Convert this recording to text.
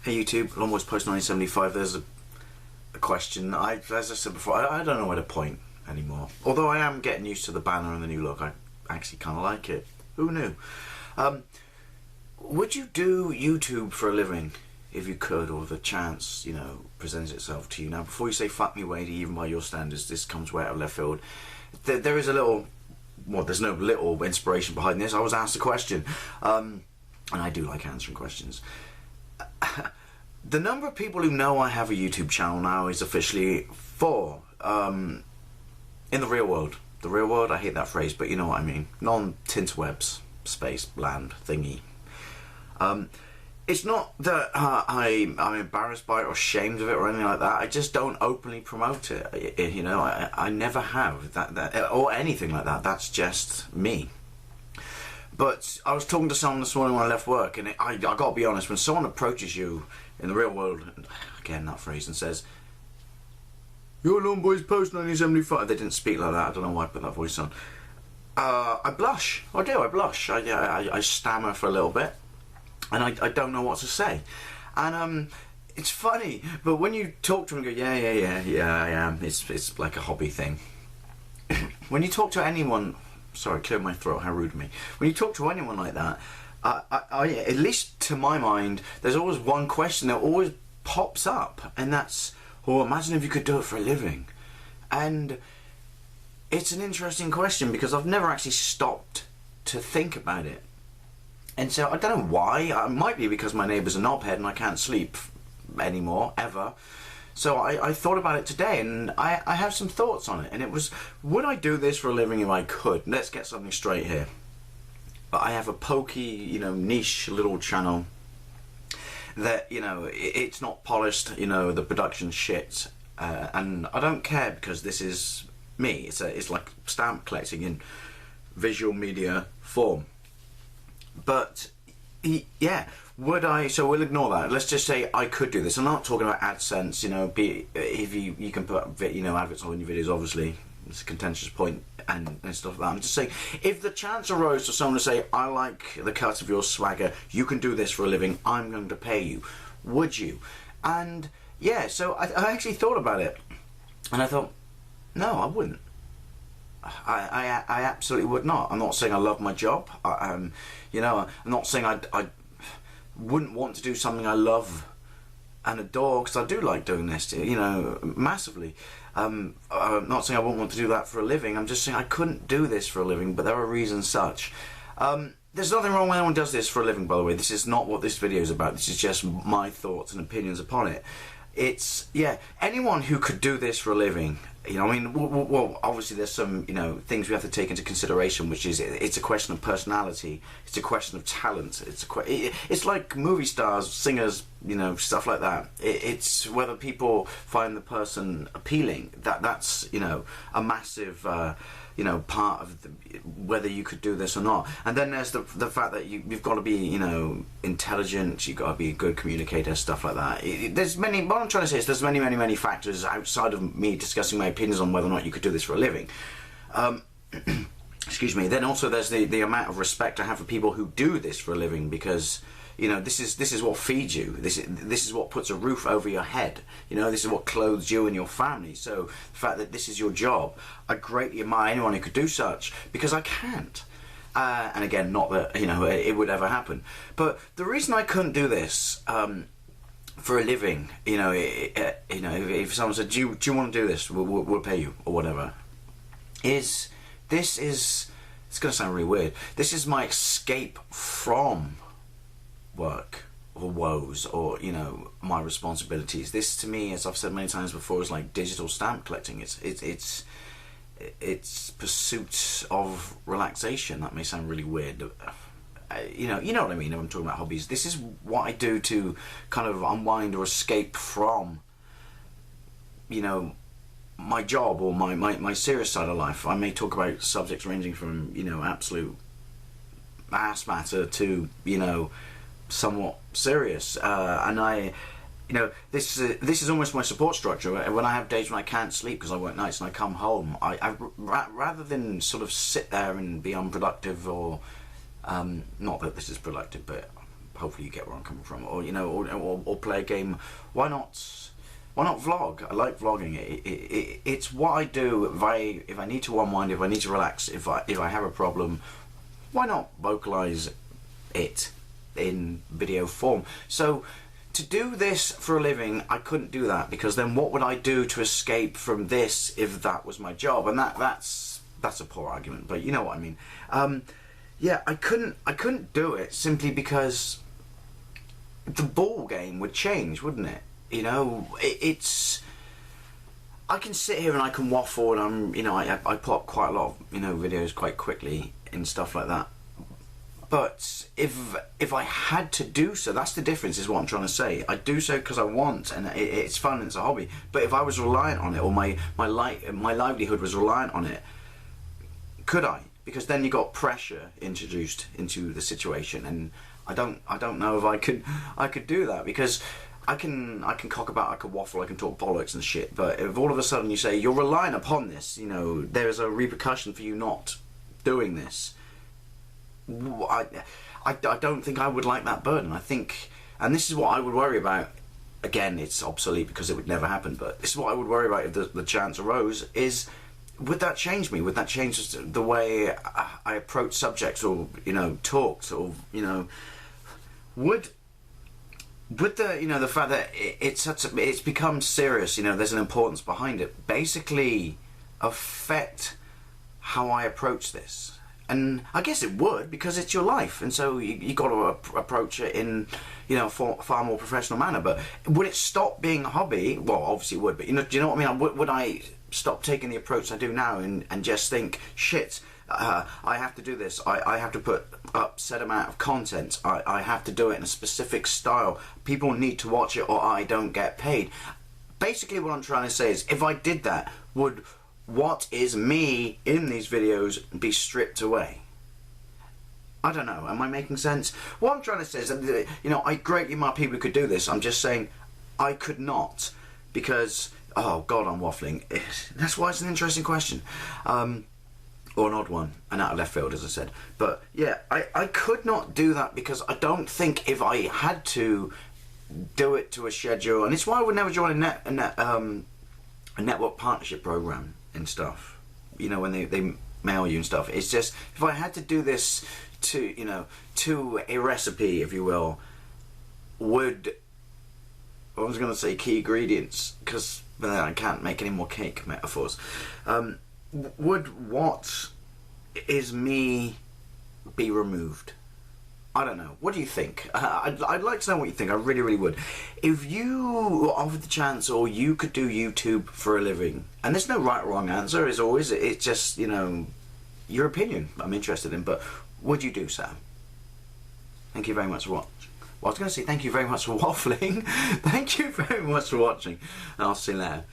Hey YouTube, Longboys Post 1975. There's a question. As I said before, I don't know where to point anymore. Although I am getting used to the banner and the new look, I actually kind of like it. Who knew? Would you do YouTube for a living if you could, or the chance, presents itself to you? Now, before you say fuck me Wadey, even by your standards, this comes way out of left field. There is a little, well, there's no little inspiration behind this. I was asked a question, and I do like answering questions. The number of people who know I have a YouTube channel now is officially 4. In the real world. The real world, I hate that phrase, but you know what I mean. Non-tinterwebs, space, land, thingy. It's not that I'm embarrassed by it or ashamed of it or anything like that. I just don't openly promote it. I never have that or anything like that. That's just me. But I was talking to someone this morning when I left work, and I got to be honest, when someone approaches you in the real world, again that phrase, and says, "You're Longboys Post 1975," they didn't speak like that. I don't know why I put that voice on. I blush. I do. I blush. I stammer for a little bit, and I don't know what to say. And it's funny, but when you talk to them and go, yeah, I am. It's like a hobby thing. When you talk to anyone. Sorry, clear my throat, how rude of me. When you talk to anyone like that, at least to my mind, there's always one question that always pops up, and that's, oh, imagine if you could do it for a living. And it's an interesting question because I've never actually stopped to think about it. And so I don't know why. It might be because my neighbour's a knobhead and I can't sleep anymore, ever. So I thought about it today, and I have some thoughts on it. And it was, would I do this for a living if I could? Let's get something straight here. But I have a pokey, niche little channel that, it's not polished, the production shit. And I don't care because this is me. It's like stamp collecting in visual media form. But, yeah. Would I? So we'll ignore that. Let's just say I could do this. I'm not talking about AdSense. If you can put adverts on your videos. Obviously, it's a contentious point and stuff like that. I'm just saying, if the chance arose for someone to say, "I like the cut of your swagger. You can do this for a living. I'm going to pay you." Would you? And yeah, so I actually thought about it, and I thought, no, I wouldn't. I absolutely would not. I'm not saying I love my job. I'm not saying I wouldn't want to do something I love and adore, because I do like doing this, massively. I'm not saying I wouldn't want to do that for a living. I'm just saying I couldn't do this for a living, but there are reasons such. There's nothing wrong when anyone does this for a living, by the way. This is not what this video is about. This is just my thoughts and opinions upon it. It's, yeah, anyone who could do this for a living, well, obviously there's some, things we have to take into consideration, which is, it's a question of personality, it's a question of talent, it's like movie stars, singers, stuff like that. It's whether people find the person appealing. That's, a massive, part of whether you could do this or not. And then there's the fact that you've got to be, intelligent, you've got to be a good communicator, stuff like that. What I'm trying to say is there's many factors outside of me discussing my opinions on whether or not you could do this for a living. Excuse me. Then also there's the amount of respect I have for people who do this for a living, because this is what feeds you. This is what puts a roof over your head. This is what clothes you and your family. So the fact that this is your job, I greatly admire anyone who could do such, because I can't. And again, not that it would ever happen. But the reason I couldn't do this for a living, if someone said, "Do you want to do this? We'll pay you," or whatever, it's going to sound really weird. This is my escape from work or woes or my responsibilities. This, to me, as I've said many times before, is like digital stamp collecting. It's pursuit of relaxation. That may sound really weird. You know what I mean when I'm talking about hobbies. This is what I do to kind of unwind or escape from my job or my serious side of life. I may talk about subjects ranging from absolute ass matter to somewhat serious, and this is almost my support structure. When I have days when I can't sleep because I work nights and I come home, I rather than sort of sit there and be unproductive, or not that this is productive, but hopefully you get where I'm coming from. Or, you know, or play a game. Why not? Why not vlog? I like vlogging. It's what I do if I need to unwind, if I need to relax, if I have a problem. Why not vocalize it in video form? So to do this for a living, I couldn't do that, because then what would I do to escape from this if that was my job? And that's a poor argument, but you know what I mean. Yeah, I couldn't do it simply because the ball game would change, wouldn't it? You know, it's. I can sit here and I can waffle, and I put up quite a lot of videos quite quickly and stuff like that. But if I had to do so, that's the difference, is what I'm trying to say. I do so because I want, and it's fun, and it's a hobby. But if I was reliant on it, or my livelihood was reliant on it, could I? Because then you got pressure introduced into the situation, and I don't know if I could do that, because I can cock about, I can waffle, I can talk bollocks and shit. But if all of a sudden you say you're relying upon this, there is a repercussion for you not doing this. I don't think I would like that burden. I think, and this is what I would worry about. Again, it's obsolete because it would never happen. But this is what I would worry about if the chance arose: is would that change me? Would that change the way I approach subjects, or talks, or would the fact that it's become serious, there's an importance behind it, basically affect how I approach this? And I guess it would, because it's your life, and so you got to approach it in far more professional manner. But would it stop being a hobby? Well, obviously it would, but do you know what I mean? Would I stop taking the approach I do now and just think, shit, I have to do this, I have to put up set amount of content, I have to do it in a specific style, people need to watch it or I don't get paid? Basically what I'm trying to say is, if I did that, would what is me in these videos be stripped away? I don't know, am I making sense? What I'm trying to say is that, I greatly admire people who could do this. I'm just saying I could not, because, oh god, I'm waffling. That's why it's an interesting question. Or an odd one, and out of left field, as I said. But yeah, I could not do that, because I don't think if I had to do it to a schedule, and it's why I would never join a network partnership program and stuff, when they mail you and stuff. It's just, if I had to do this to a recipe, if you will, I was going to say key ingredients, because then I can't make any more cake metaphors. Would what is me be removed? I don't know. What do you think? I'd like to know what you think. I really, really would. If you were offered the chance, or you could do YouTube for a living, and there's no right or wrong answer, as always, it's just, your opinion I'm interested in, but would you do so? Thank you very much for watching. Well, I was going to say thank you very much for waffling. Thank you very much for watching, and I'll see you later.